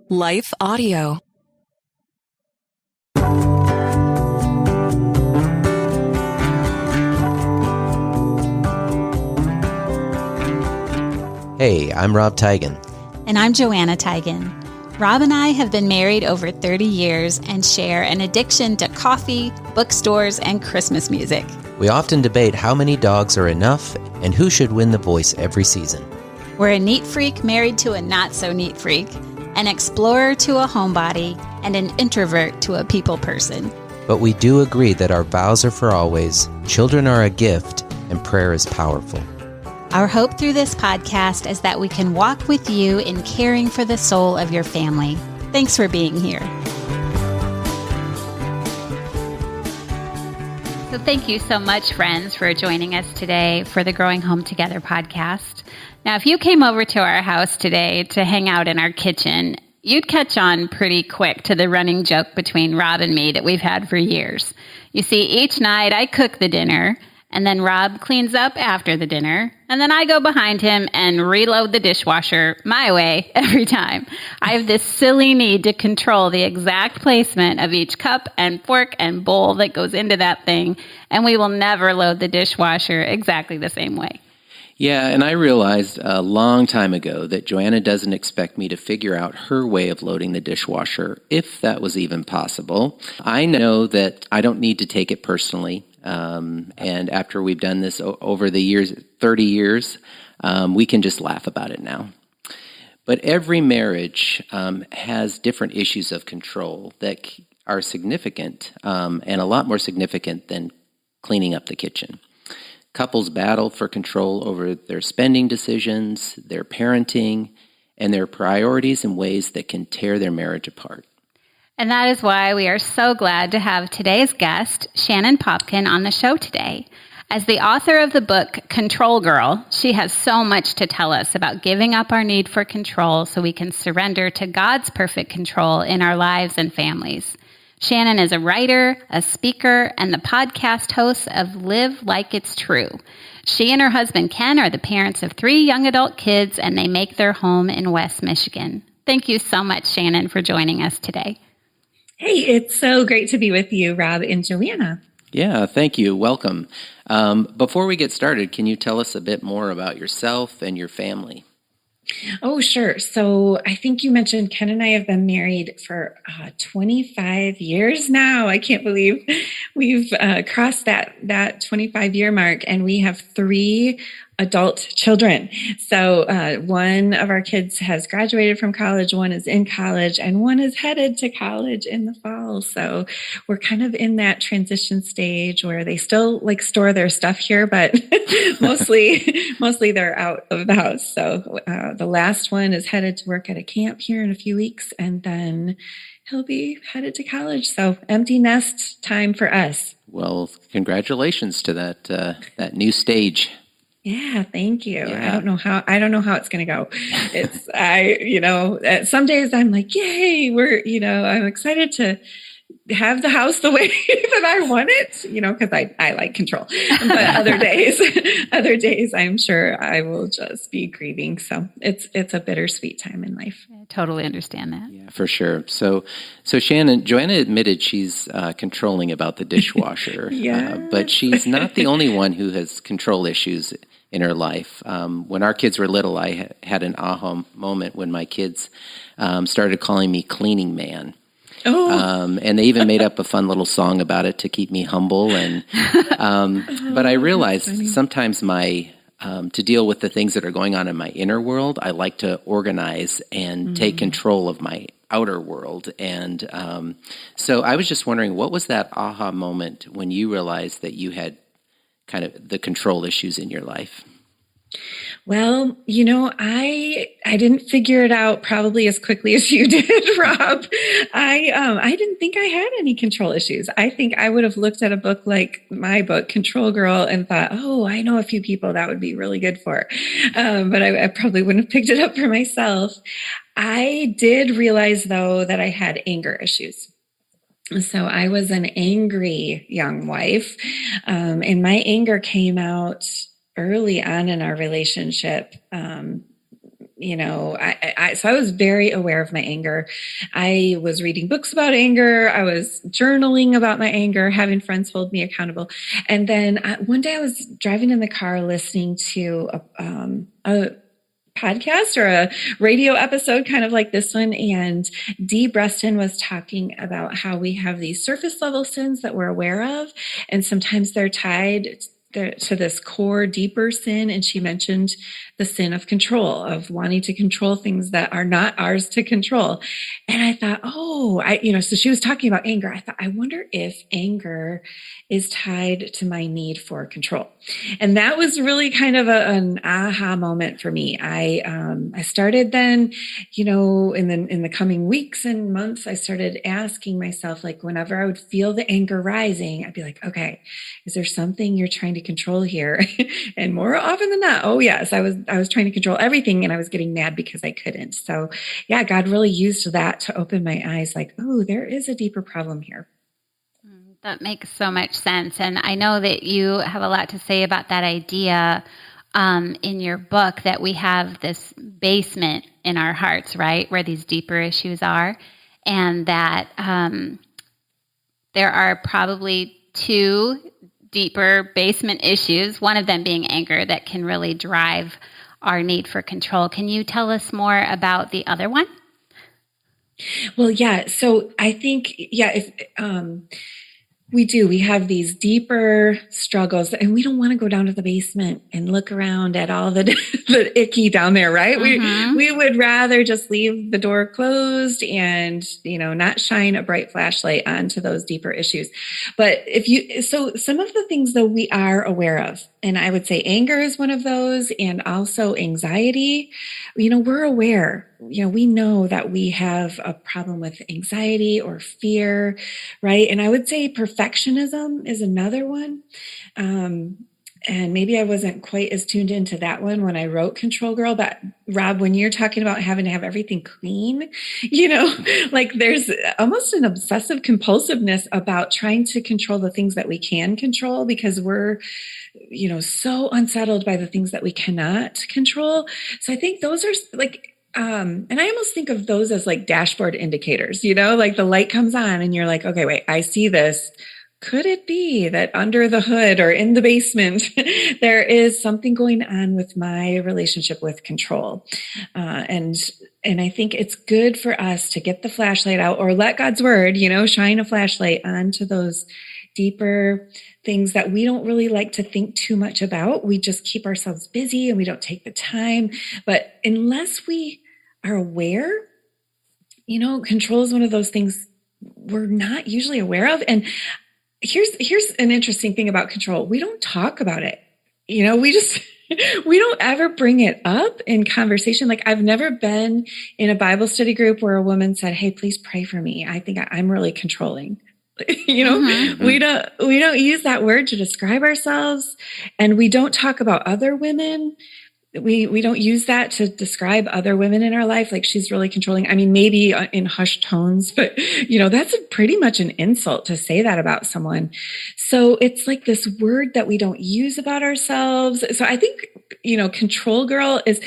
Life Audio. Hey, I'm Rob Teigen. And I'm Joanna Teigen. Rob and I have been married over 30 years and share an addiction to coffee, bookstores, and Christmas music. We often debate how many dogs are enough and who should win the voice every season. We're a neat freak married to a not-so-neat freak, an explorer to a homebody, and an introvert to a people person. But we do agree that our vows are for always, children are a gift, and prayer is powerful. Our hope through this podcast is that we can walk with you in caring for the soul of your family. Thanks for being here. So thank you so much, friends, for joining us today for the Growing Home Together podcast. Now, if you came over to our house today to hang out in our kitchen, you'd catch on pretty quick to the running joke between Rob and me that we've had for years. You see, each night I cook the dinner, and then Rob cleans up after the dinner, and then I go behind him and reload the dishwasher my way every time. I have this silly need to control the exact placement of each cup and fork and bowl that goes into that thing, and we will never load the dishwasher exactly the same way. Yeah, and I realized a long time ago that Joanna doesn't expect me to figure out her way of loading the dishwasher, if that was even possible. I know that I don't need to take it personally. And after we've done this over the years, 30 years, we can just laugh about it now. But every marriage has different issues of control that are significant and a lot more significant than cleaning up the kitchen. Couples battle for control over their spending decisions, their parenting, and their priorities in ways that can tear their marriage apart. And that is why we are so glad to have today's guest, Shannon Popkin, on the show today. As the author of the book, Control Girl, she has so much to tell us about giving up our need for control so we can surrender to God's perfect control in our lives and families. Shannon is a writer, a speaker, and the podcast host of Live Like It's True. She and her husband, Ken, are the parents of 3 young adult kids, and they make their home in West Michigan. Thank you so much, Shannon, for joining us today. Hey, it's so great to be with you, Rob and Joanna. Yeah, thank you. Welcome. Before we get started, can you tell us a bit more about yourself and your family? Oh, sure. So I think you mentioned Ken and I have been married for 25 years now. I can't believe we've crossed that 25-year mark, and we have 3 adult children. So one of our kids has graduated from college, one is in college, and one is headed to college in the fall. So we're kind of in that transition stage where they still store their stuff here, but mostly they're out of the house. So the last one is headed to work at a camp here in a few weeks, and then he'll be headed to college. So empty nest time for us. Well, congratulations to that new stage. Yeah, thank you. Yeah. I don't know how it's going to go. Some days I'm like, yay, I'm excited to have the house the way that I want it, because I like control. But other days I'm sure I will just be grieving. So it's a bittersweet time in life. I totally understand that. Yeah, for sure. So Shannon, Joanna admitted she's controlling about the dishwasher, Yes. But she's not the only one who has control issues in her life. When our kids were little, I had an aha moment when my kids started calling me Cleaning Man. Oh. And they even made up a fun little song about it to keep me humble. And but I realized sometimes to deal with the things that are going on in my inner world, I like to organize and take control of my outer world. And so I was just wondering, what was that aha moment when you realized that you had kind of the control issues in your life? Well, I didn't figure it out probably as quickly as you did, Rob. I didn't think I had any control issues. I think I would have looked at a book like my book, Control Girl, and thought, oh, I know a few people that would be really good for. But I probably wouldn't have picked it up for myself. I did realize, though, that I had anger issues. So I was an angry young wife, and my anger came out early on in our relationship. So I was very aware of my anger. I was reading books about anger. I was journaling about my anger, having friends hold me accountable. And then one day I was driving in the car listening to a podcast or a radio episode kind of like this one, and Dee Breston was talking about how we have these surface level sins that we're aware of, and sometimes they're tied to this core deeper sin. And she mentioned the sin of control, of wanting to control things that are not ours to control. And I thought, so she was talking about anger. I thought, I wonder if anger is tied to my need for control. And that was really kind of an aha moment for me. I started then, in the coming weeks and months, I started asking myself, like, whenever I would feel the anger rising, I'd be like, okay, is there something you're trying to control here? And more often than not, oh yes, I was trying to control everything, and I was getting mad because I couldn't. So yeah, God really used that to open my eyes, like, oh, there is a deeper problem here. That makes so much sense. And I know that you have a lot to say about that idea in your book, that we have this basement in our hearts, right, where these deeper issues are, and that there are probably two deeper basement issues, one of them being anger, that can really drive our need for control. Can you tell us more about the other one? Well, yeah. So I think, if we have these deeper struggles, and we don't want to go down to the basement and look around at all the icky down there, right? Mm-hmm. We would rather just leave the door closed and, not shine a bright flashlight onto those deeper issues. But so some of the things though we are aware of, and I would say anger is one of those, and also anxiety. We're aware, we know that we have a problem with anxiety or fear, right? And I would say perfectionism is another one. And maybe I wasn't quite as tuned into that one when I wrote Control Girl, but Rob, when you're talking about having to have everything clean, like there's almost an obsessive compulsiveness about trying to control the things that we can control, because we're, so unsettled by the things that we cannot control. So I think those are like, and I almost think of those as like dashboard indicators, like the light comes on and you're like, okay, wait, I see this. Could it be that under the hood or in the basement, there is something going on with my relationship with control? And I think it's good for us to get the flashlight out, or let God's word, shine a flashlight onto those deeper things that we don't really like to think too much about. We just keep ourselves busy and we don't take the time. But unless we are aware, control is one of those things we're not usually aware of. And here's an interesting thing about control. We don't talk about it. We don't ever bring it up in conversation. Like, I've never been in a Bible study group where a woman said, hey, please pray for me. I think I'm really controlling. Mm-hmm. We don't use that word to describe ourselves, and we don't talk about other women. We don't use that to describe other women in our life, like she's really controlling. I mean, maybe in hushed tones, but that's pretty much an insult to say that about someone. So it's like this word that we don't use about ourselves. So I think, Control Girl is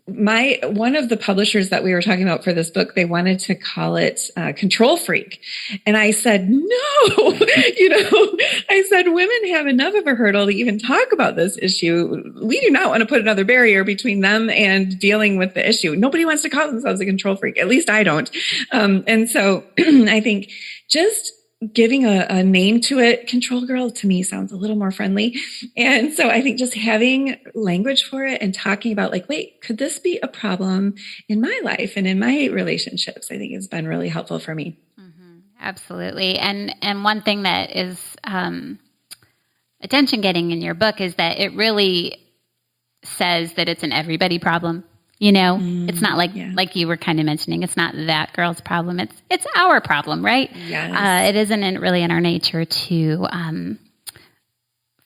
one of the publishers that we were talking about for this book. They wanted to call it Control Freak. And I said, no, I said, women have enough of a hurdle to even talk about this issue. We do not want to put another barrier between them and dealing with the issue. Nobody wants to call themselves a control freak. At least I don't. And so I think just giving a name to it, Control Girl, to me sounds a little more friendly. And so I think just having language for it and talking about, like, wait, could this be a problem in my life and in my relationships, I think has been really helpful for me. Mm-hmm. Absolutely. And one thing that is attention getting in your book is that it really says that it's an everybody problem. It's not like you were kind of mentioning, it's not that girl's problem. It's our problem, right? Yes. It isn't really in our nature to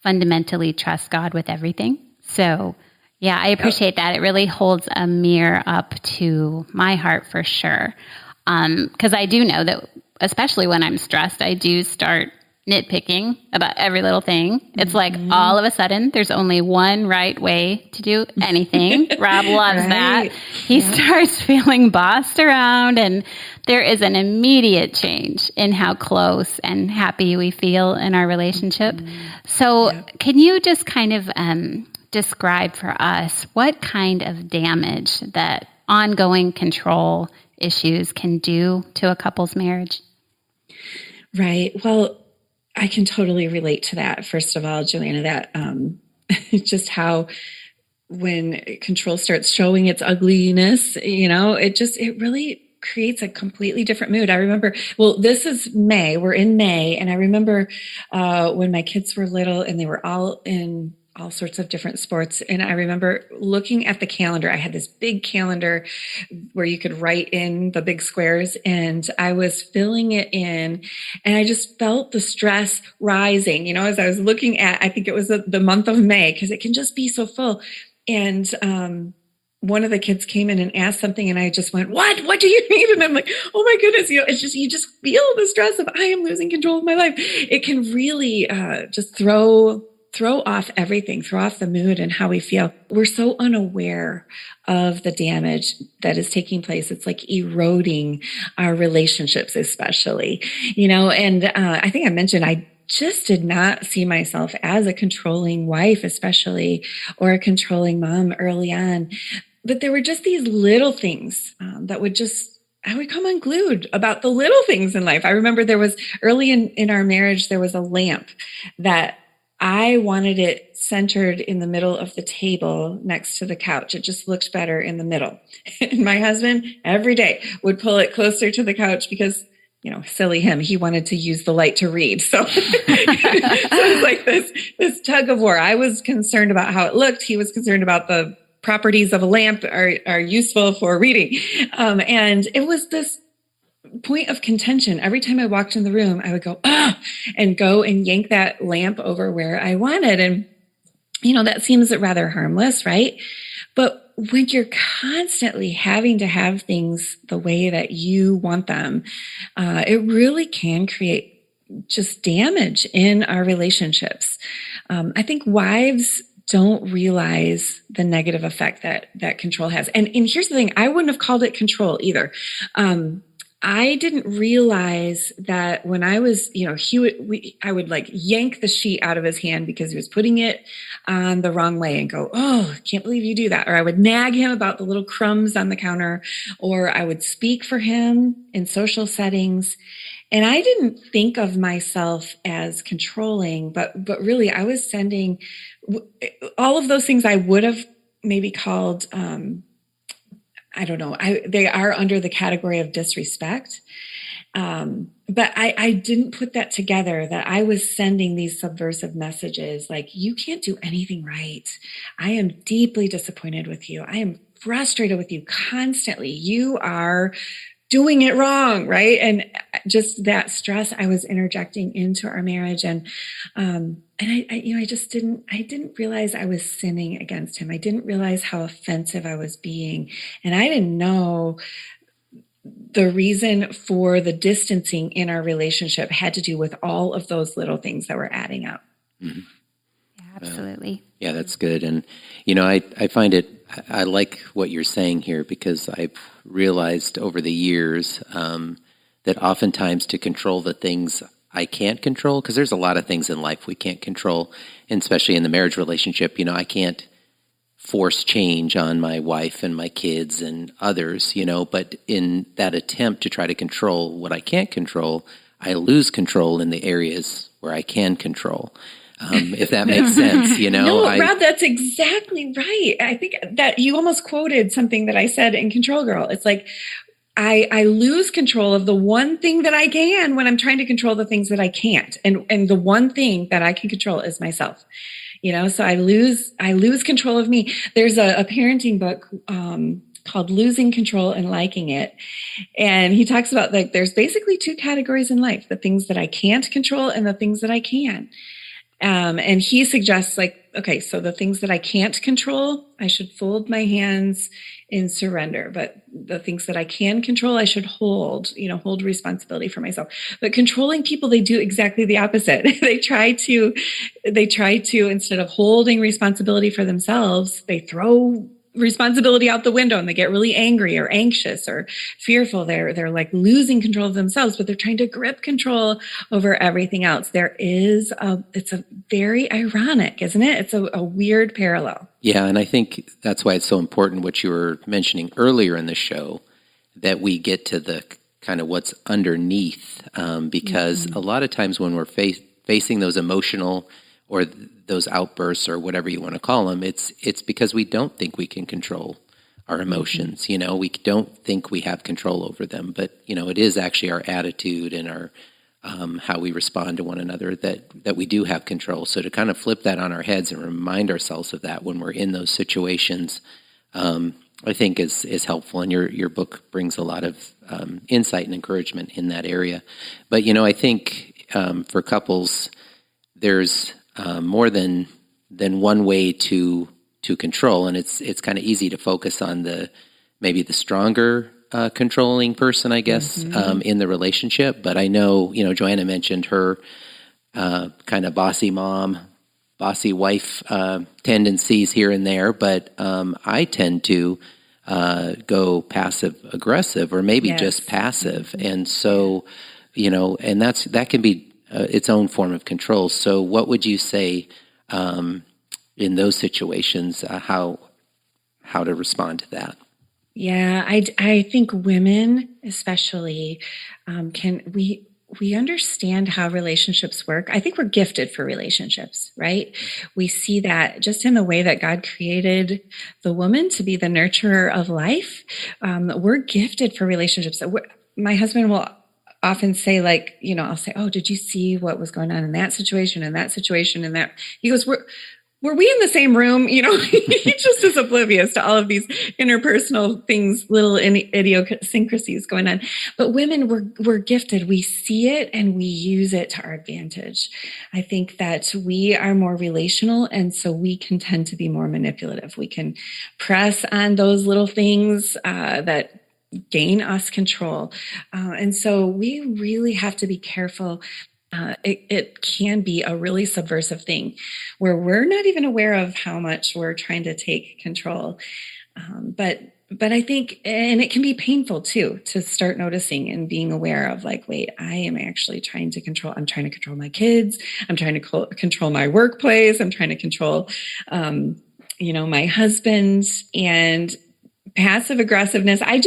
fundamentally trust God with everything. So, yeah, I appreciate that. It really holds a mirror up to my heart for sure. Because I do know that, especially when I'm stressed, I do start nitpicking about every little thing. It's like all of a sudden there's only one right way to do anything. Rob loves that. He starts feeling bossed around, and there is an immediate change in how close and happy we feel in our relationship. So can you just kind of describe for us what kind of damage that ongoing control issues can do to a couple's marriage? Right. Well, I can totally relate to that. First of all, Joanna, that just how when control starts showing its ugliness, it really creates a completely different mood. I remember, this is May, we're in May. And I remember when my kids were little and they were all in all sorts of different sports. And I remember looking at the calendar. I had this big calendar where you could write in the big squares, and I was filling it in, and I just felt the stress rising, as I was looking at, I think it was the month of May, because it can just be so full. And one of the kids came in and asked something, and I just went, what do you need? And I'm like, oh my goodness, it's just, you just feel the stress of I am losing control of my life. It can really just throw off everything, throw off the mood and how we feel. We're so unaware of the damage that is taking place. It's like eroding our relationships, especially, and I think I mentioned, I just did not see myself as a controlling wife, especially, or a controlling mom early on. But there were just these little things that I would come unglued about the little things in life. I remember there was early in our marriage, there was a lamp that I wanted it centered in the middle of the table next to the couch. It just looked better in the middle. And my husband every day would pull it closer to the couch because, silly him, he wanted to use the light to read. So, so it was like this tug of war. I was concerned about how it looked. He was concerned about the properties of a lamp are useful for reading. And it was this point of contention. Every time I walked in the room, I would go, and go and yank that lamp over where I wanted. And, that seems rather harmless, right? But when you're constantly having to have things the way that you want them, it really can create just damage in our relationships. I think wives don't realize the negative effect that control has. And here's the thing, I wouldn't have called it control either. I didn't realize that when I was, I would like yank the sheet out of his hand because he was putting it on the wrong way and go, oh, I can't believe you do that. Or I would nag him about the little crumbs on the counter, or I would speak for him in social settings. And I didn't think of myself as controlling, but really I was sending all of those things I would have maybe called, I don't know. They are under the category of disrespect. But I didn't put that together, that I was sending these subversive messages like, you can't do anything right. I am deeply disappointed with you. I am frustrated with you constantly. You are doing it wrong, right? And just that stress I was interjecting into our marriage. And I just didn't realize I was sinning against him. I didn't realize how offensive I was being. And I didn't know the reason for the distancing in our relationship had to do with all of those little things that were adding up. Mm-hmm. Yeah, absolutely. Yeah, that's good. And, I find I like what you're saying here, because I've realized over the years that oftentimes to control the things I can't control, because there's a lot of things in life we can't control, and especially in the marriage relationship, I can't force change on my wife and my kids and others, but in that attempt to try to control what I can't control, I lose control in the areas where I can control. If that makes sense, No, Rob, that's exactly right. I think that you almost quoted something that I said in Control Girl. It's like, I lose control of the one thing that I can when I'm trying to control the things that I can't. And the one thing that I can control is myself. So I lose control of me. There's a parenting book called Losing Control and Liking It. And he talks about there's basically two categories in life, the things that I can't control and the things that I can. And he suggests okay, so the things that I can't control, I should fold my hands in surrender. But the things that I can control, I should hold responsibility for myself. But controlling people, they do exactly the opposite. They try to, instead of holding responsibility for themselves, they throw responsibility out the window and they get really angry or anxious or fearful. They're like losing control of themselves, but they're trying to grip control over everything else. It's a very ironic, isn't it? It's a weird parallel. Yeah, and I think that's why it's so important what you were mentioning earlier in the show, that we get to the kind of what's underneath, because a lot of times when we're facing those emotional or those outbursts or whatever you want to call them, it's because we don't think we can control our emotions. We don't think we have control over them, but it is actually our attitude and our how we respond to one another that we do have control. So to kind of flip that on our heads and remind ourselves of that when we're in those situations, I think is helpful. And your book brings a lot of insight and encouragement in that area. But I think for couples, there's more than one way to control, and it's kind of easy to focus on maybe the stronger controlling person, I guess, in the relationship. But I know, Joanna mentioned her kind of bossy mom, bossy wife tendencies here and there, but I tend to go passive aggressive or maybe just passive. And so, and that can be its own form of control. So what would you say in those situations, how to respond to that? Yeah, I think women especially we understand how relationships work. I think we're gifted for relationships, right? We see that just in the way that God created the woman to be the nurturer of life. We're gifted for relationships. My husband will often say, like, I'll say, "Oh, did you see what was going on in that situation and that situation and that?" He goes, Were we in the same room? He just is oblivious to all of these interpersonal things, little idiosyncrasies going on. But women, we're gifted. We see it and we use it to our advantage. I think that we are more relational, and so we can tend to be more manipulative. We can press on those little things that gain us control. And so we really have to be careful. It can be a really subversive thing where we're not even aware of how much we're trying to take control. But I think, and it can be painful too, to start noticing and being aware of, like, wait, I am actually trying to control. I'm trying to control my kids. I'm trying to control my workplace. I'm trying to control, my husband. And passive aggressiveness. I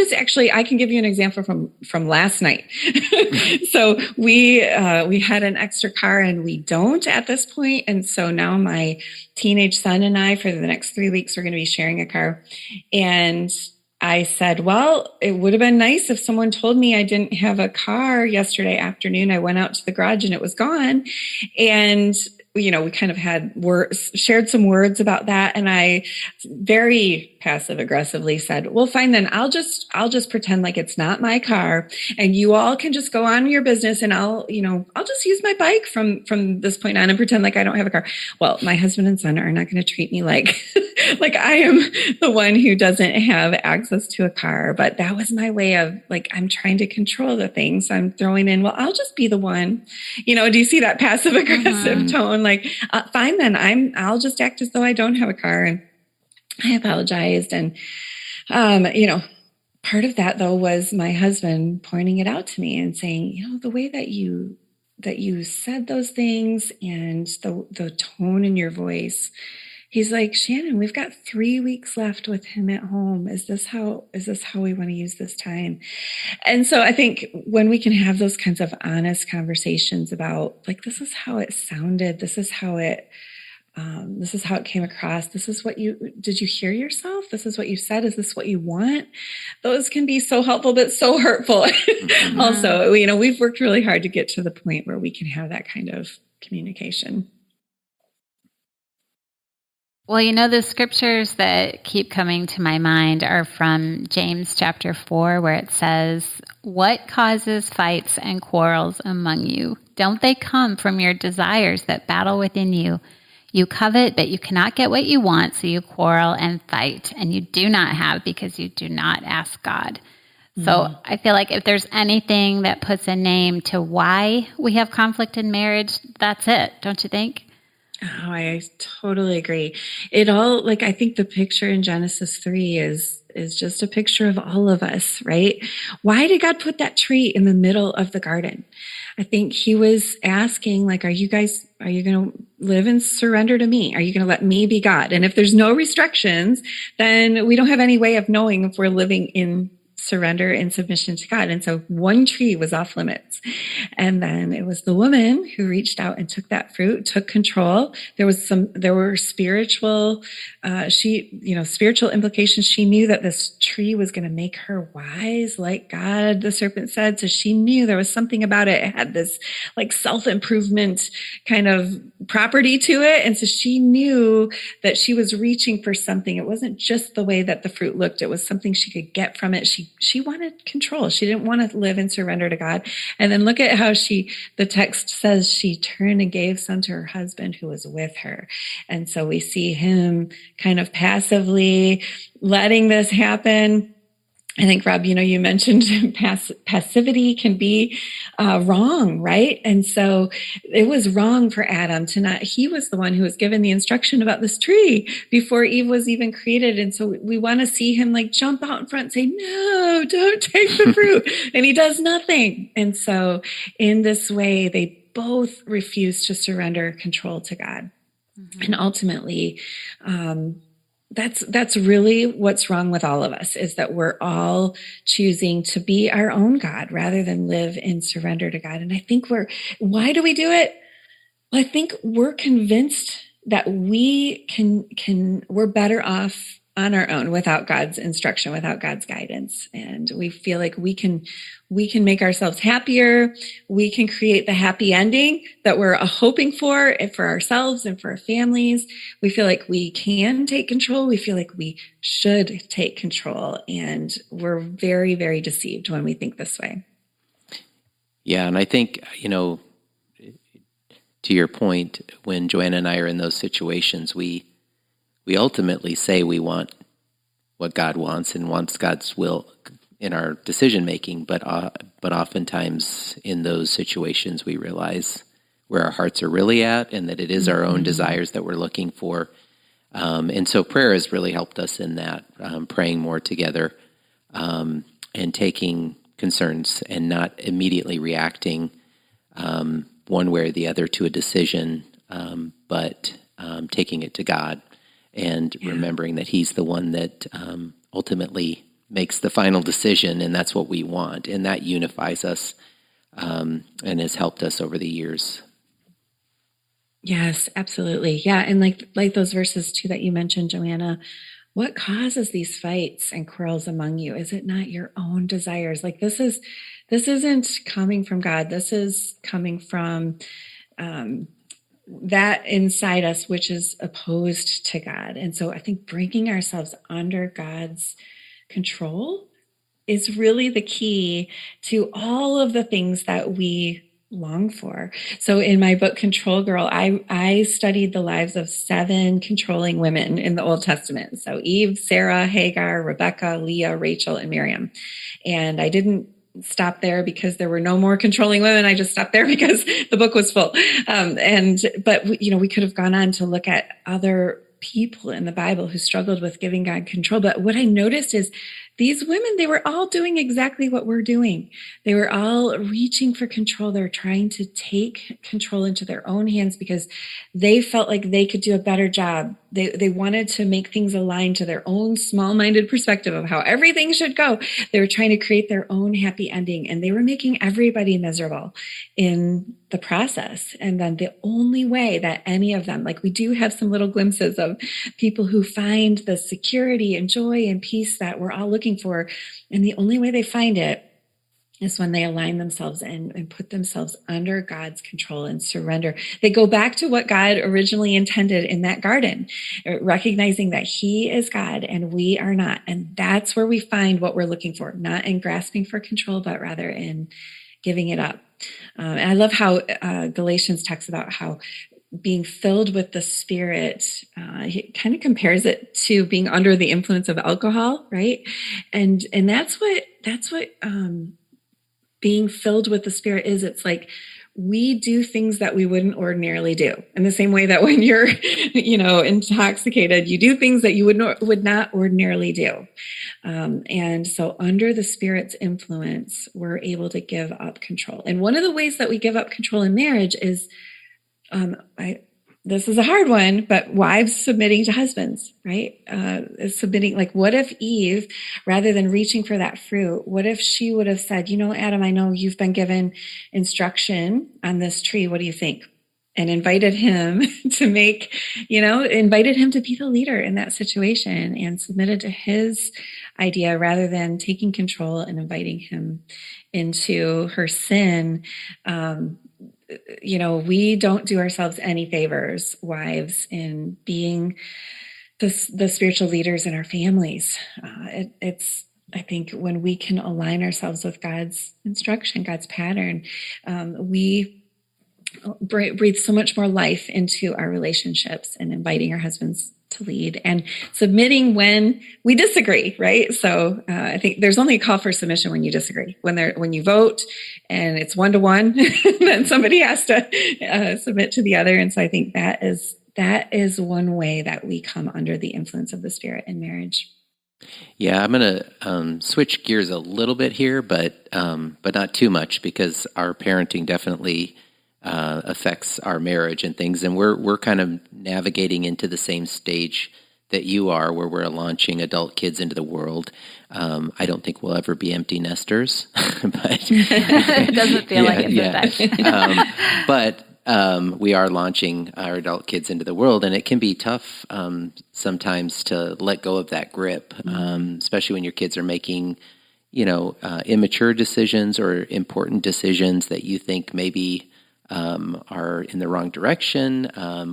can give you an example from last night. So we had an extra car and we don't at this point. And so now my teenage son and I, for the next 3 weeks, we're going to be sharing a car. And I said, well, it would have been nice if someone told me I didn't have a car yesterday afternoon. I went out to the garage and it was gone. And we kind of had shared some words about that. And I very passive aggressively said, well, fine, then I'll just pretend like it's not my car and you all can just go on your business and I'll just use my bike from this point on and pretend like I don't have a car. Well, my husband and son are not going to treat me like I am the one who doesn't have access to a car. But that was my way of, like, I'm trying to control the things. So I'm throwing in, well, I'll just be the one. Do you see that passive aggressive tone? Like, fine, then I'll just act as though I don't have a car. And I apologized. And, part of that though was my husband pointing it out to me and saying, the way that you said those things and the tone in your voice, he's like, Shannon, we've got 3 weeks left with him at home. Is this how we want to use this time? And so I think when we can have those kinds of honest conversations about, like, this is how it sounded, this is how it came across, did you hear yourself? This is what you said. Is this what you want? Those can be so helpful, but so hurtful. Mm-hmm. Also, we've worked really hard to get to the point where we can have that kind of communication. Well, the scriptures that keep coming to my mind are from James chapter 4, where it says, "What causes fights and quarrels among you? Don't they come from your desires that battle within you? You covet, but you cannot get what you want, so you quarrel and fight, and you do not have because you do not ask God. So I feel like if there's anything that puts a name to why we have conflict in marriage, that's it, don't you think? Oh, I totally agree. It all, like, I think the picture in Genesis 3 is just a picture of all of us, right? Why did God put that tree in the middle of the garden? I think he was asking, like, are you going to live and surrender to me? Are you going to let me be God? And if there's no restrictions, then we don't have any way of knowing if we're living in surrender and submission to God. And so one tree was off limits. And then it was the woman who reached out and took that fruit, took control. There were spiritual, spiritual implications. She knew that this tree was going to make her wise, like God, the serpent said. So she knew there was something about it. It had this like self-improvement kind of property to it. And so she knew that she was reaching for something. It wasn't just the way that the fruit looked. It was something she could get from it. She wanted control. She didn't want to live in surrender to God. And then look at how the text says she turned and gave some to her husband who was with her. And so we see him kind of passively letting this happen. I think, Rob, you mentioned passivity can be wrong, right? And so it was wrong for Adam he was the one who was given the instruction about this tree before Eve was even created. And so we want to see him like jump out in front and say, no, don't take the fruit. And he does nothing. And so in this way, they both refuse to surrender control to God. Mm-hmm. And ultimately, that's really what's wrong with all of us, is that we're all choosing to be our own God rather than live in surrender to God. And I think why do we do it? Well, I think we're convinced that we're better off on our own without God's instruction, without God's guidance. And we feel like we can make ourselves happier. We can create the happy ending that we're hoping for ourselves and for our families. We feel like we can take control. We feel like we should take control. And we're very, very deceived when we think this way. Yeah. And I think, to your point, when Joanna and I are in those situations, we ultimately say we want what God wants and wants God's will in our decision making, but oftentimes in those situations we realize where our hearts are really at, and that it is our own desires that we're looking for. And so prayer has really helped us in that, praying more together, and taking concerns and not immediately reacting one way or the other to a decision, but taking it to God. And remembering that he's the one that ultimately makes the final decision, and that's what we want. And that unifies us and has helped us over the years. Yes, absolutely. Yeah, and like those verses too that you mentioned, Joanna, what causes these fights and quarrels among you? Is it not your own desires? Like this isn't coming from God. This is coming from that inside us, which is opposed to God. And so I think bringing ourselves under God's control is really the key to all of the things that we long for. So in my book, Control Girl, I studied the lives of 7 controlling women in the Old Testament. So Eve, Sarah, Hagar, Rebecca, Leah, Rachel, and Miriam. And I didn't stop there because there were no more controlling women. I just stopped there because the book was full. But we could have gone on to look at other people in the Bible who struggled with giving God control. But what I noticed is these women, they were all doing exactly what we're doing. They were all reaching for control. They were trying to take control into their own hands because they felt like they could do a better job. They wanted to make things align to their own small-minded perspective of how everything should go. They were trying to create their own happy ending, and they were making everybody miserable in the process. And then the only way that any of them, like we do have some little glimpses of people who find the security and joy and peace that we're all looking for. And the only way they find it is when they align themselves and put themselves under God's control and surrender. They go back to what God originally intended in that garden, recognizing that he is God and we are not. And that's where we find what we're looking for, not in grasping for control, but rather in giving it up. And I love how Galatians talks about how being filled with the Spirit, he kind of compares it to being under the influence of alcohol, right? And that's what being filled with the Spirit is. It's like we do things that we wouldn't ordinarily do, in the same way that when you're, intoxicated, you do things that you would not ordinarily do. And so under the Spirit's influence, we're able to give up control. And one of the ways that we give up control in marriage is, this is a hard one, but wives submitting to husbands, right? Submitting, like, what if Eve, rather than reaching for that fruit, what if she would have said, Adam, I know you've been given instruction on this tree. What do you think? And invited him to invited him to be the leader in that situation and submitted to his idea rather than taking control and inviting him into her sin. We don't do ourselves any favors, wives, in being the spiritual leaders in our families. I think when we can align ourselves with God's instruction, God's pattern, we breathe so much more life into our relationships, and inviting our husbands to lead and submitting when we disagree, right? So I think there's only a call for submission when you disagree. When you vote and it's 1-to-1, then somebody has to submit to the other. And so I think that is one way that we come under the influence of the Spirit in marriage. Yeah, I'm going to switch gears a little bit here, but not too much, because our parenting definitely affects our marriage and things, and we're kind of navigating into the same stage that you are, where we're launching adult kids into the world. I don't think we'll ever be empty nesters, but it doesn't feel like it. Yeah. But we are launching our adult kids into the world, and it can be tough sometimes to let go of that grip, especially when your kids are making immature decisions or important decisions that you think maybe are in the wrong direction,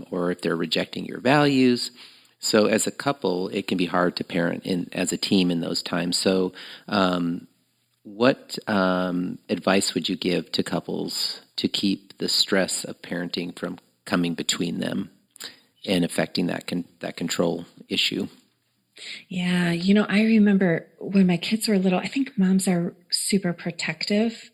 or if they're rejecting your values. So as a couple, it can be hard to parent as a team in those times. So what advice would you give to couples to keep the stress of parenting from coming between them and affecting that control issue? Yeah, I remember when my kids were little, I think moms are super protective.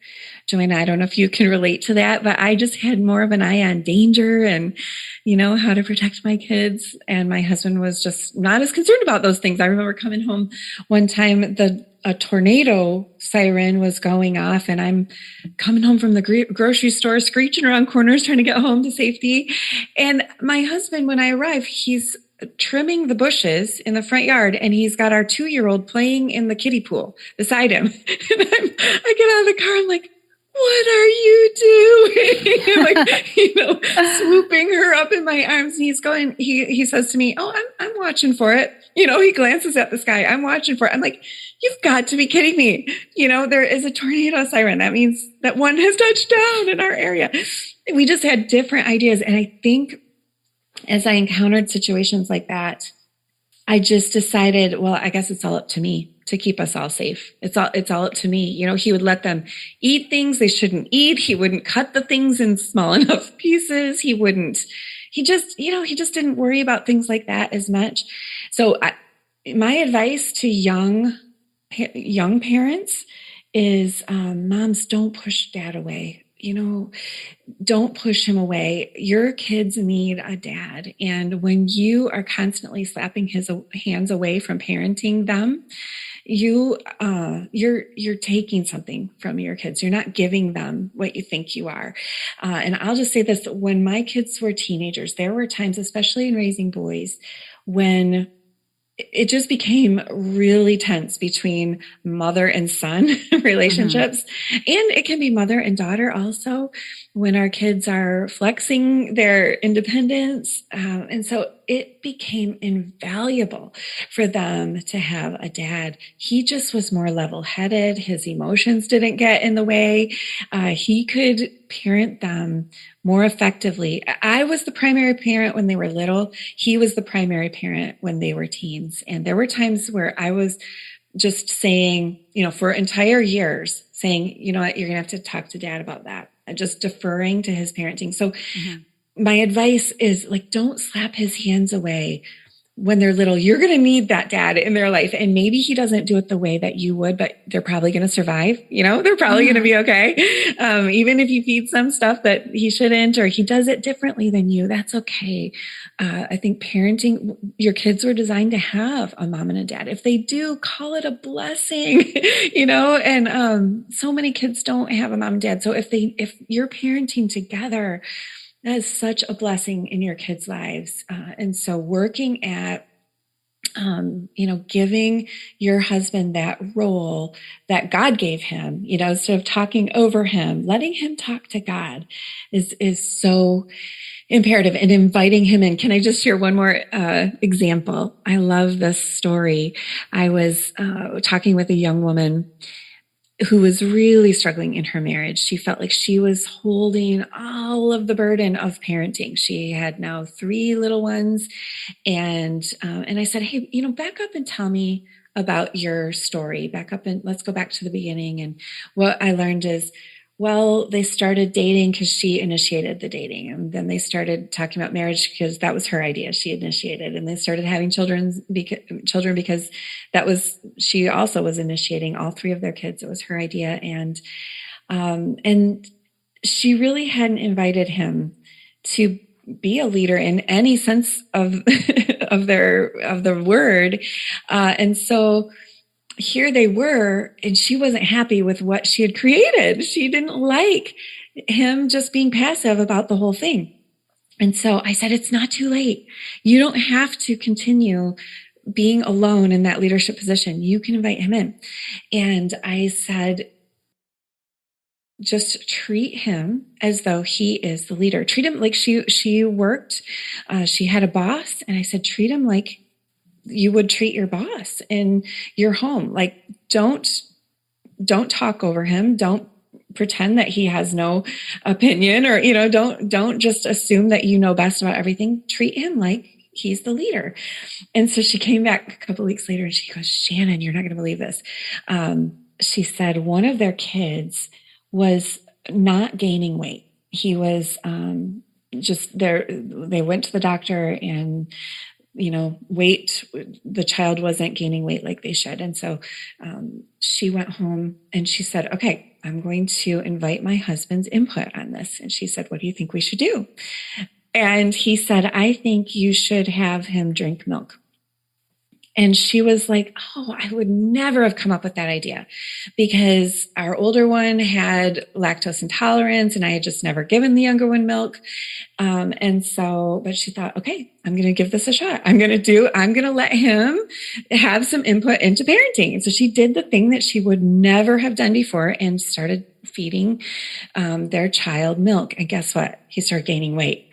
Joanna, I don't know if you can relate to that, but I just had more of an eye on danger and, how to protect my kids. And my husband was just not as concerned about those things. I remember coming home one time, a tornado siren was going off, and I'm coming home from the grocery store, screeching around corners, trying to get home to safety. And my husband, when I arrive, he's trimming the bushes in the front yard, and he's got our 2-year-old playing in the kiddie pool beside him. And I get out of the car, I'm like, what are you doing? Swooping her up in my arms. And he says to me, oh, I'm watching for it. He glances at the sky. I'm watching for it. I'm like, you've got to be kidding me. There is a tornado siren. That means that one has touched down in our area. We just had different ideas. And I think as I encountered situations like that, I just decided, well, I guess it's all up to me to keep us all safe. It's all up to me. He would let them eat things they shouldn't eat. He wouldn't cut the things in small enough pieces. He just didn't worry about things like that as much. So my advice to young parents is, moms, don't push dad away. Don't push him away. Your kids need a dad. And when you are constantly slapping his hands away from parenting them, you're taking something from your kids. You're not giving them what you think you are. And I'll just say this, when my kids were teenagers, there were times, especially in raising boys, when it just became really tense between mother and son relationships. Mm-hmm. And it can be mother and daughter also, when our kids are flexing their independence. And so it became invaluable for them to have a dad. He just was more level-headed. His emotions didn't get in the way. He could parent them more effectively. I was the primary parent when they were little. He was the primary parent when they were teens. And there were times where I was just saying, for entire years, saying, you know what, you're going to have to talk to dad about that. Just deferring to his parenting. So my advice is like, don't slap his hands away when they're little. You're going to need that dad in their life. And maybe he doesn't do it the way that you would, but they're probably going to survive. They're probably going to be okay. Even if you feed some stuff that he shouldn't, or he does it differently than you, that's okay. I think parenting, your kids were designed to have a mom and a dad. If they do, call it a blessing, and so many kids don't have a mom and dad. So if you're parenting together, that is such a blessing in your kids' lives. And so working at, giving your husband that role that God gave him, instead of talking over him, letting him talk to God is so imperative, and inviting him in. Can I just share one more example? I love this story. I was talking with a young woman who was really struggling in her marriage. She felt like she was holding all of the burden of parenting. She had now 3 little ones. And I said, hey, back up and tell me about your story. Back up and let's go back to the beginning. And what I learned is, well, they started dating because she initiated the dating. And then they started talking about marriage because that was her idea. She initiated. And they started having children because she also was initiating all 3 of their kids. It was her idea. And she really hadn't invited him to be a leader in any sense of of the word. And so here they were, and she wasn't happy with what she had created. She didn't like him just being passive about the whole thing. And so I said, it's not too late. You don't have to continue being alone in that leadership position. You can invite him in. And I said, just treat him as though he is the leader. Treat him like she worked. She had a boss. And I said, treat him like you would treat your boss in your home. Like, don't talk over him. Don't pretend that he has no opinion, or, don't just assume that you know best about everything. Treat him like he's the leader. And so she came back a couple of weeks later and she goes, Shannon, you're not going to believe this. She said one of their kids was not gaining weight. He was just there. They went to the doctor, and the child wasn't gaining weight like they should. And so she went home and she said, okay, I'm going to invite my husband's input on this. And she said, what do you think we should do? And he said, I think you should have him drink milk. And she was like, oh, I would never have come up with that idea, because our older one had lactose intolerance and I had just never given the younger one milk. But she thought, okay, I'm going to give this a shot. I'm going to let him have some input into parenting. And so she did the thing that she would never have done before and started feeding their child milk. And guess what? He started gaining weight.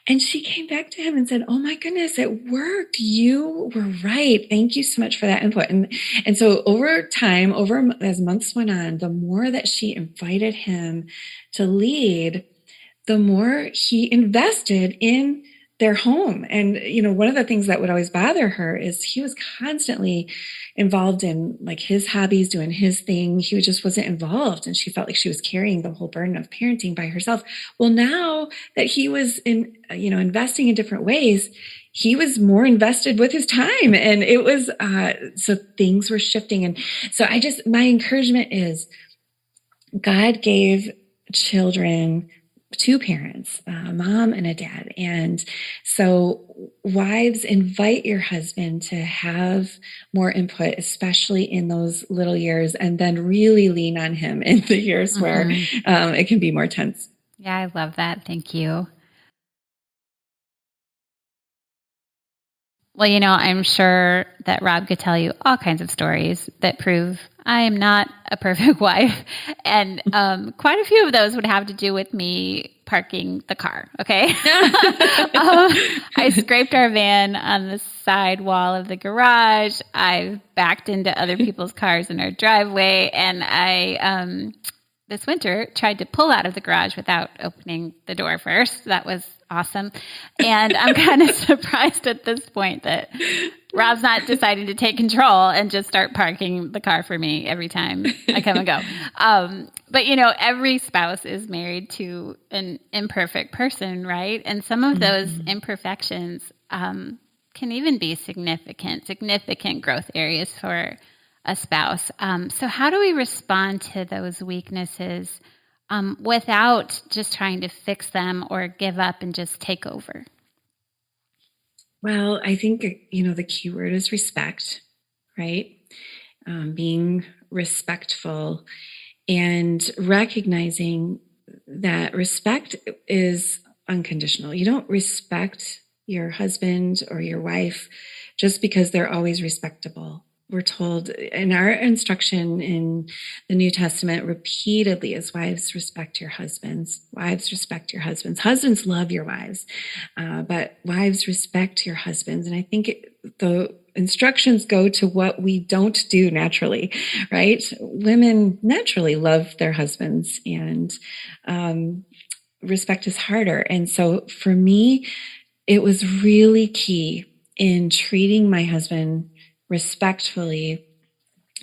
And she came back to him and said, oh my goodness, it worked. You were right. Thank you so much for that input. And so over time, as months went on, the more that she invited him to lead, the more he invested in their home. And, one of the things that would always bother her is he was constantly involved in like his hobbies, doing his thing. He just wasn't involved. And she felt like she was carrying the whole burden of parenting by herself. Well, now that he was investing in different ways, he was more invested with his time. And it was, so things were shifting. And so my encouragement is, God gave children 2 parents, a mom and a dad. And so wives, invite your husband to have more input, especially in those little years, and then really lean on him in the years where it can be more tense. Yeah, I love that. Thank you. Well, I'm sure that Rob could tell you all kinds of stories that prove I am not a perfect wife. And quite a few of those would have to do with me parking the car, okay? I scraped our van on the side wall of the garage. I backed into other people's cars in our driveway. And I, this winter, tried to pull out of the garage without opening the door first. That was awesome. And I'm kind of surprised at this point that Rob's not deciding to take control and just start parking the car for me every time I come and go. But, every spouse is married to an imperfect person, right? And some of those imperfections can even be significant growth areas for a spouse. So how do we respond to those weaknesses without just trying to fix them or give up and just take over? Well, I think, the key word is respect, right? Being respectful and recognizing that respect is unconditional. You don't respect your husband or your wife just because they're always respectable. We're told in our instruction in the New Testament repeatedly as wives, respect your husbands. Wives, respect your husbands. Husbands, love your wives. But wives, respect your husbands. And I think the instructions go to what we don't do naturally, right? Women naturally love their husbands, and respect is harder. And so for me, it was really key in treating my husband respectfully.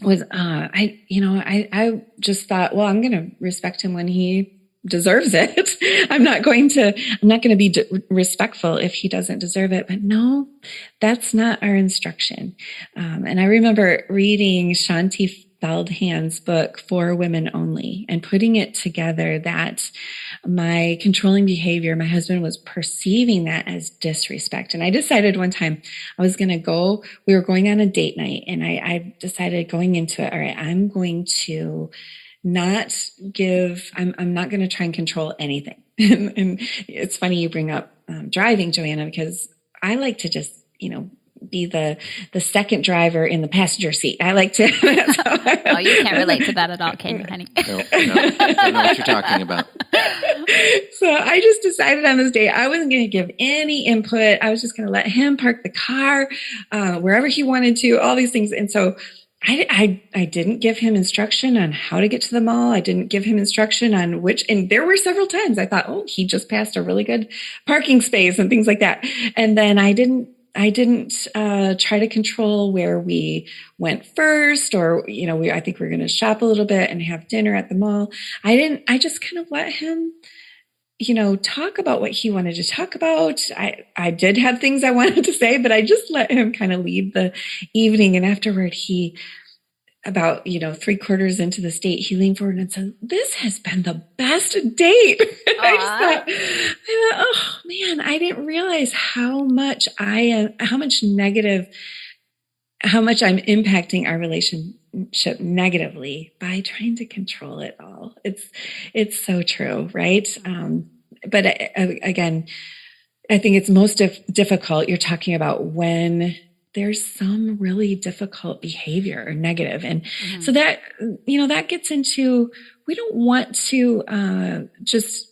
Was I just thought, well, I'm going to respect him when he deserves it. I'm not going to be respectful if he doesn't deserve it. But no, that's not our instruction. And I remember reading Shanti Feldhand's book, For Women Only, and putting it together that my controlling behavior, my husband was perceiving that as disrespect. And I decided one time we were going on a date night, and I decided going into it, all right, I'm going to not I'm not going to try and control anything. And it's funny you bring up driving, Joanna, because I like to just, be the second driver in the passenger seat. I like to. Oh, you can't relate to that at all, can you, honey? No, I don't know what you're talking about. So I just decided on this day I wasn't going to give any input. I was just going to let him park the car wherever he wanted to, all these things. And so I didn't give him instruction on how to get to the mall. I didn't give him instruction on and there were several times I thought, oh, he just passed a really good parking space and things like that. And then I didn't try to control where we went first, or, I think we were going to shop a little bit and have dinner at the mall. I just kind of let him, talk about what he wanted to talk about. I did have things I wanted to say, but I just let him kind of lead the evening. And afterward, he, about, 3/4 into the date, he leaned forward and said, "This has been the best date." I thought, oh man, I didn't realize how much I'm impacting our relationship negatively by trying to control it all. It's so true, right? But again, I think it's most difficult. You're talking about when there's some really difficult behavior or negative. And so that, that gets into, we don't want to just,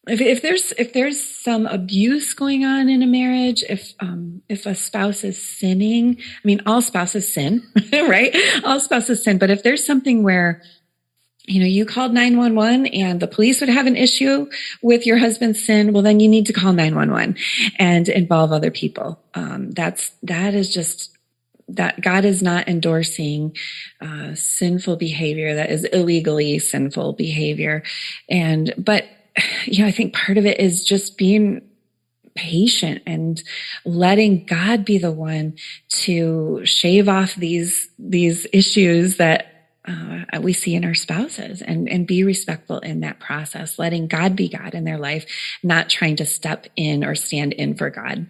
if there's some abuse going on in a marriage, if a spouse is sinning, I mean, all spouses sin, right? All spouses sin. But if there's something where, you called 911 and the police would have an issue with your husband's sin, well, then you need to call 911 and involve other people. That is just that God is not endorsing sinful behavior that is illegally sinful behavior. But I think part of it is just being patient and letting God be the one to shave off these issues that we see in our spouses, and be respectful in that process, letting God be God in their life, not trying to step in or stand in for God.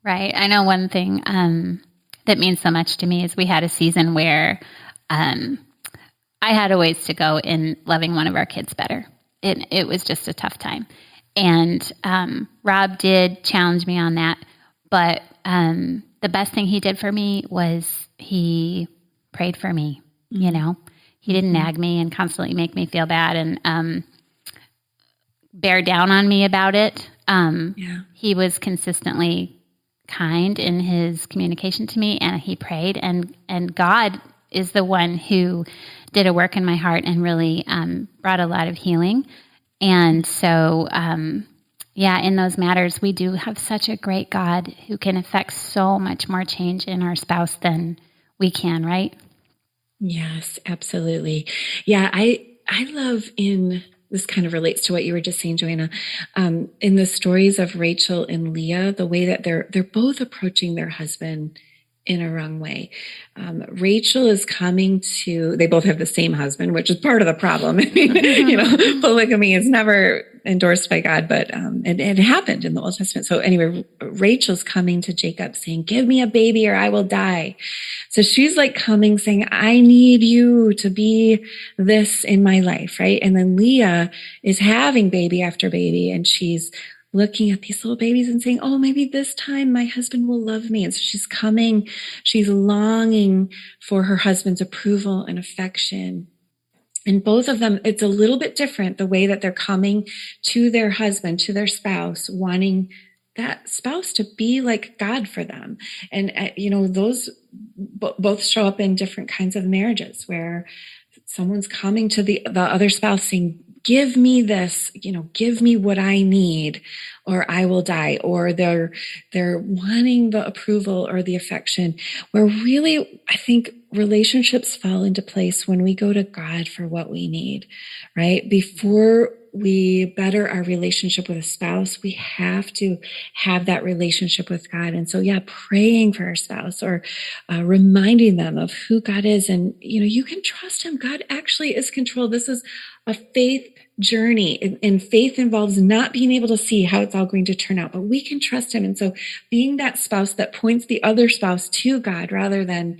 Right. I know one thing that means so much to me is we had a season where I had a ways to go in loving one of our kids better. It was just a tough time. And Rob did challenge me on that. But the best thing he did for me was he prayed for me. He didn't nag me and constantly make me feel bad and bear down on me about it. He was consistently kind in his communication to me, and he prayed, and God is the one who did a work in my heart and really brought a lot of healing. And so, in those matters, we do have such a great God who can effect so much more change in our spouse than we can, right? Yes, absolutely. Yeah, I I love this kind of relates to what you were just saying, Joanna, in the stories of Rachel and Leah, the way that they're both approaching their husband in a wrong way. Rachel is coming to, they both have the same husband, which is part of the problem. I mean, polygamy is never endorsed by God, but it happened in the Old Testament. So anyway, Rachel's coming to Jacob saying, give me a baby or I will die. So she's like coming saying, I need you to be this in my life, right? And then Leah is having baby after baby, and she's looking at these little babies and saying, oh, maybe this time my husband will love me. And so she's coming, she's longing for her husband's approval and affection. And both of them, it's a little bit different, the way that they're coming to their husband, to their spouse, wanting that spouse to be like God for them. And, those both show up in different kinds of marriages where someone's coming to the other spouse saying, give me this, give me what I need or I will die. Or they're wanting the approval or the affection, where really I think relationships fall into place when we go to God for what we need, right? Before we better our relationship with a spouse, we have to have that relationship with God. And so, praying for our spouse or reminding them of who God is. And, you can trust him. God actually is control. This is a faith journey, and faith involves not being able to see how it's all going to turn out, but we can trust him. And so being that spouse that points the other spouse to God rather than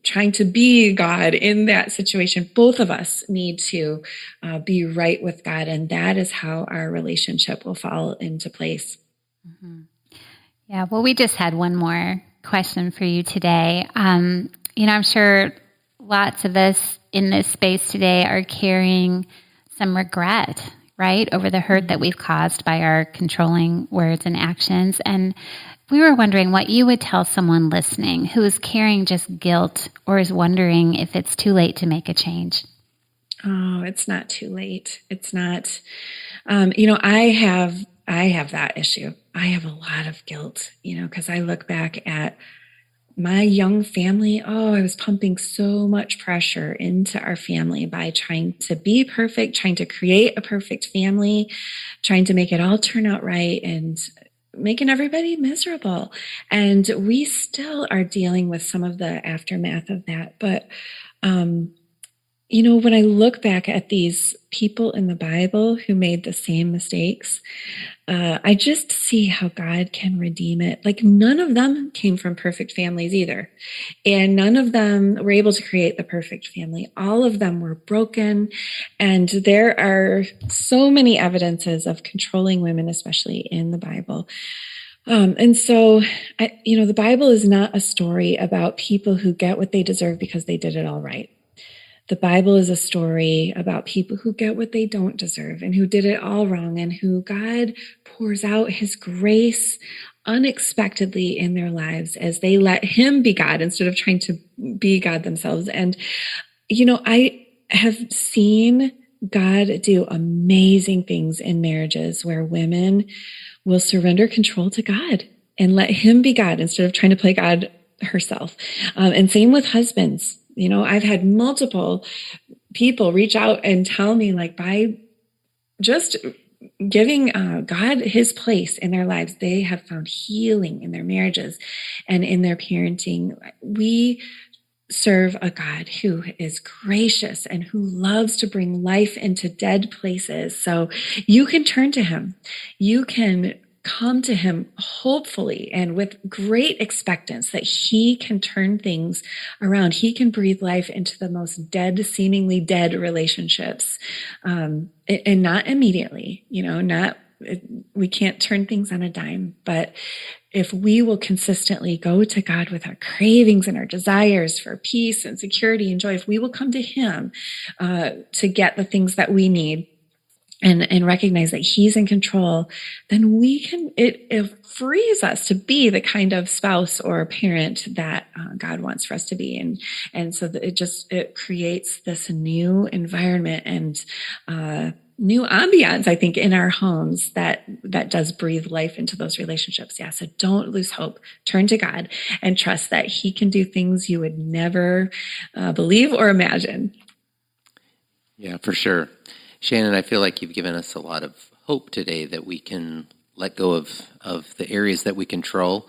trying to be God in that situation, both of us need to be right with God. And that is how our relationship will fall into place. Mm-hmm. Yeah. Well, we just had one more question for you today. I'm sure lots of us in this space today are carrying some regret, right, over the hurt that we've caused by our controlling words and actions. And we were wondering what you would tell someone listening who is carrying just guilt or is wondering if it's too late to make a change. Oh, it's not too late. It's not. I have that issue. I have a lot of guilt, because I look back at my young family. Oh, I was pumping so much pressure into our family by trying to be perfect, trying to create a perfect family, trying to make it all turn out right, and making everybody miserable. And we still are dealing with some of the aftermath of that. But, when I look back at these people in the Bible who made the same mistakes, I just see how God can redeem it. Like, none of them came from perfect families either. And none of them were able to create the perfect family. All of them were broken. And there are so many evidences of controlling women, especially in the Bible. And so, the Bible is not a story about people who get what they deserve because they did it all right. The Bible is a story about people who get what they don't deserve and who did it all wrong, and who God pours out his grace unexpectedly in their lives as they let him be God instead of trying to be God themselves. And, I have seen God do amazing things in marriages where women will surrender control to God and let him be God instead of trying to play God herself. And same with husbands. I've had multiple people reach out and tell me, like, by just giving God his place in their lives, they have found healing in their marriages and in their parenting. We serve a God who is gracious and who loves to bring life into dead places. So you can turn to him. You can come to him hopefully and with great expectance that he can turn things around. He can breathe life into the most dead, seemingly dead relationships, and not immediately, we can't turn things on a dime, but if we will consistently go to God with our cravings and our desires for peace and security and joy, if we will come to him to get the things that we need, and recognize that he's in control, then it frees us to be the kind of spouse or parent that God wants for us to be. And so that it creates this new environment and new ambiance, I think, in our homes that does breathe life into those relationships. Yeah. So don't lose hope. Turn to God and trust that he can do things you would never believe or imagine. Yeah, for sure. Shannon, I feel like you've given us a lot of hope today that we can let go of the areas that we control,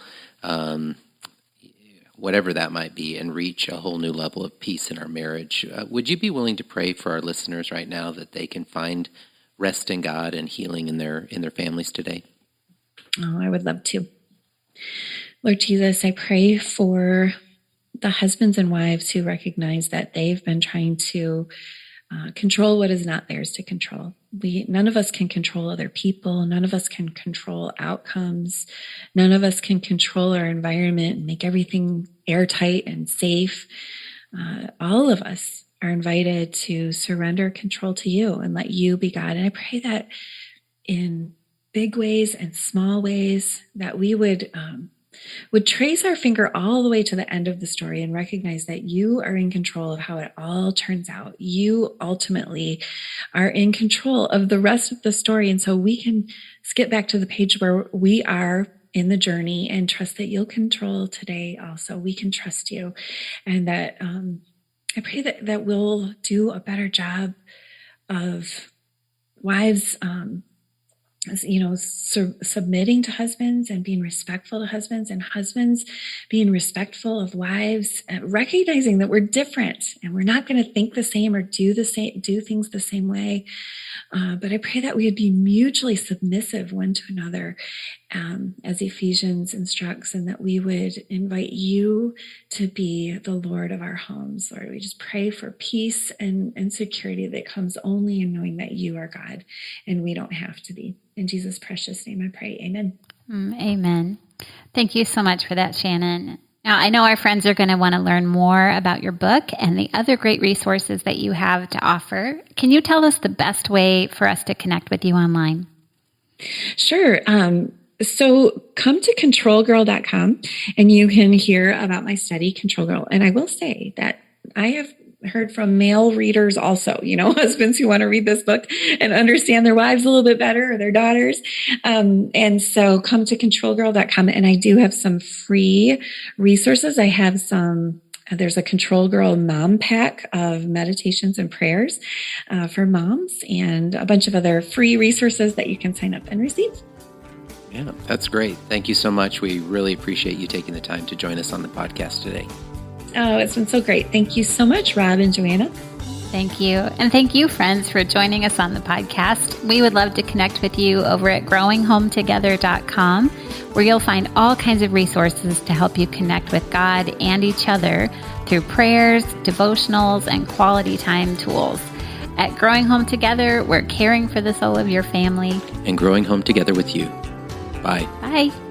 whatever that might be, and reach a whole new level of peace in our marriage. Would you be willing to pray for our listeners right now that they can find rest in God and healing in their families today? Oh, I would love to. Lord Jesus, I pray for the husbands and wives who recognize that they've been trying to control what is not theirs to control. None of us can control other people. None of us can control outcomes. None of us can control our environment and make everything airtight and safe. All of us are invited to surrender control to you and let you be God. And I pray that in big ways and small ways that we would trace our finger all the way to the end of the story and recognize that you are in control of how it all turns out. You ultimately are in control of the rest of the story. And so we can skip back to the page where we are in the journey and trust that you'll control today also. We can trust you. And that I pray that we'll do a better job of wives submitting to husbands and being respectful to husbands, and husbands being respectful of wives, recognizing that we're different and we're not going to think the same or do things the same way. But I pray that we would be mutually submissive one to another, as Ephesians instructs, and that we would invite you to be the Lord of our homes. Lord, we just pray for peace and security that comes only in knowing that you are God and we don't have to be. In Jesus' precious name I pray, amen. Amen. Thank you so much for that, Shannon. Now, I know our friends are going to want to learn more about your book and the other great resources that you have to offer. Can you tell us the best way for us to connect with you online? Sure. So come to controlgirl.com and you can hear about my study, Control Girl. And I will say that I have heard from male readers also, husbands who want to read this book and understand their wives a little bit better, or their daughters. And so come to controlgirl.com, and I do have some free resources. I have there's a Control Girl mom pack of meditations and prayers for moms, and a bunch of other free resources that you can sign up and receive. Yeah, that's great. Thank you so much. We really appreciate you taking the time to join us on the podcast today. Oh, it's been so great. Thank you so much, Rob and Joanna. Thank you. And thank you, friends, for joining us on the podcast. We would love to connect with you over at growinghometogether.com, where you'll find all kinds of resources to help you connect with God and each other through prayers, devotionals, and quality time tools. At Growing Home Together, we're caring for the soul of your family and growing home together with you. Bye. Bye.